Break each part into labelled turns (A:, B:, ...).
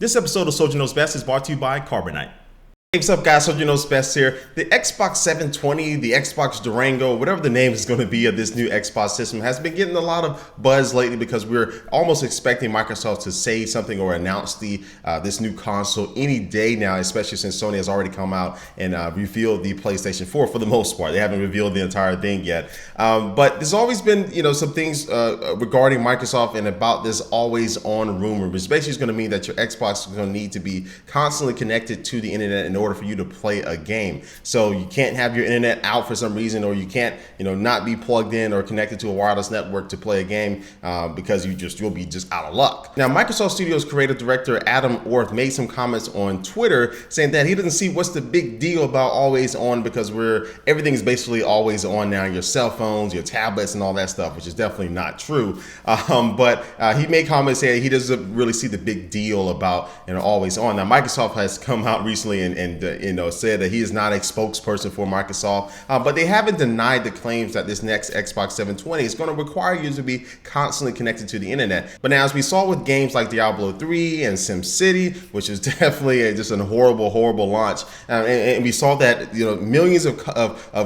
A: This episode of Soldier Knows Best is brought to you by Carbonite. Hey, what's up guys, Soldier Knows Best here. The Xbox 720, the Xbox Durango, whatever the name is going to be of this new Xbox system has been getting a lot of buzz lately because we're almost expecting Microsoft to say something or announce this new console any day now, especially since Sony has already come out and revealed the PlayStation 4 for the most part. They haven't revealed the entire thing yet. But there's always been, some things regarding Microsoft and about this always on rumor, which basically is going to mean that your Xbox is going to need to be constantly connected to the internet in order for you to play a game. So you can't have your internet out for some reason, or you can't, not be plugged in or connected to a wireless network to play a game because you'll be just out of luck. Now, Microsoft Studios creative director Adam Orth made some comments on Twitter saying that he doesn't see what's the big deal about always on because everything is basically always on now, your cell phones, your tablets, and all that stuff, which is definitely not true. But he made comments saying he doesn't really see the big deal about always on. Now, Microsoft has come out recently and said that he is not a spokesperson for Microsoft, but they haven't denied the claims that this next Xbox 720 is going to require you to be constantly connected to the internet. But now, as we saw with games like Diablo 3 and SimCity, which is definitely just a horrible launch, and we saw that millions of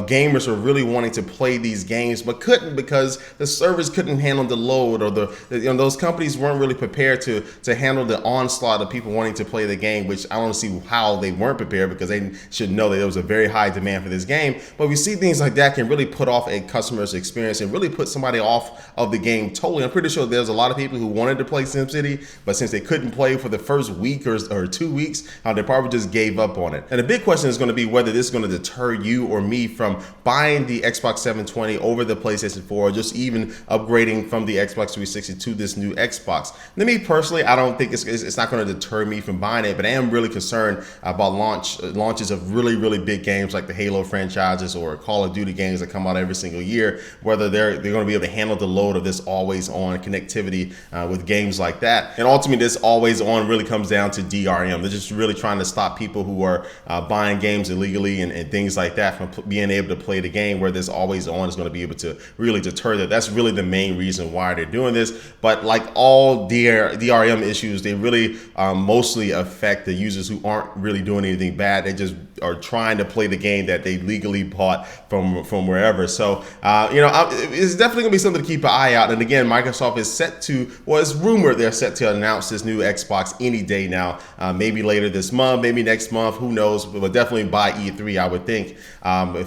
A: gamers were really wanting to play these games but couldn't because the servers couldn't handle the load, or those companies weren't really prepared to handle the onslaught of people wanting to play the game, which I don't see how they weren't prepared, because they should know that there was a very high demand for this game. But we see things like that can really put off a customer's experience and really put somebody off of the game totally. I'm pretty sure there's a lot of people who wanted to play SimCity, but since they couldn't play for the first week or 2 weeks, they probably just gave up on it. And the big question is going to be whether this is going to deter you or me from buying the Xbox 720 over the PlayStation 4, or just even upgrading from the Xbox 360 to this new Xbox. Now, me personally, I don't think it's not going to deter me from buying it, but I am really concerned about launches of really big games like the Halo franchises or Call of Duty games that come out every single year, whether they're going to be able to handle the load of this always on connectivity with games like that. And ultimately, this always on really comes down to DRM. They're just really trying to stop people who are buying games illegally and things like that from being able to play the game, where this always on is going to be able to really deter that. That's really the main reason why they're doing this. But like all DRM issues, they really mostly affect the users who aren't really doing anything bad. They just are trying to play the game that they legally bought from wherever. So, it's definitely gonna be something to keep an eye out. And again, Microsoft is it's rumored they're set to announce this new Xbox any day now. Maybe later this month, maybe next month, who knows? But definitely by E3, I would think,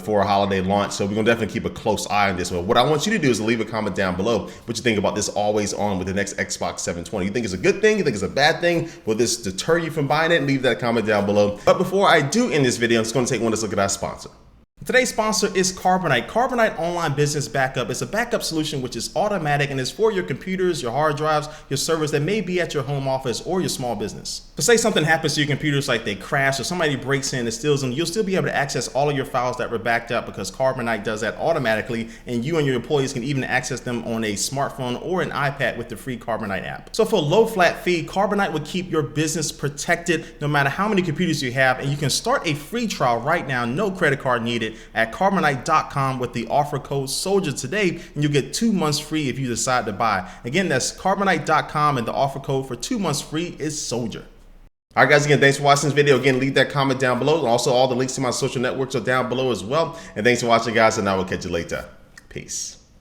A: for a holiday launch. So we're gonna definitely keep a close eye on this one. What I want you to do is leave a comment down below what you think about this always on with the next Xbox 720. You think it's a good thing? You think it's a bad thing? Will this deter you from buying it? Leave that comment down below. But before I do end this video, I'm just going to take one last look at our sponsor. Today's sponsor is Carbonite. Carbonite Online Business Backup is a backup solution which is automatic and is for your computers, your hard drives, your servers that may be at your home office or your small business. But say something happens to your computers, like they crash or somebody breaks in and steals them, you'll still be able to access all of your files that were backed up because Carbonite does that automatically, and you and your employees can even access them on a smartphone or an iPad with the free Carbonite app. So for a low flat fee, Carbonite will keep your business protected no matter how many computers you have, and you can start a free trial right now, no credit card needed, at Carbonite.com with the offer code SOLDIER today, and you'll get 2 months free if you decide to buy. Again, that's Carbonite.com, and the offer code for 2 months free is SOLDIER. All right, guys, again, thanks for watching this video. Again, leave that comment down below. And also, all the links to my social networks are down below as well. And thanks for watching, guys, and I will catch you later. Peace.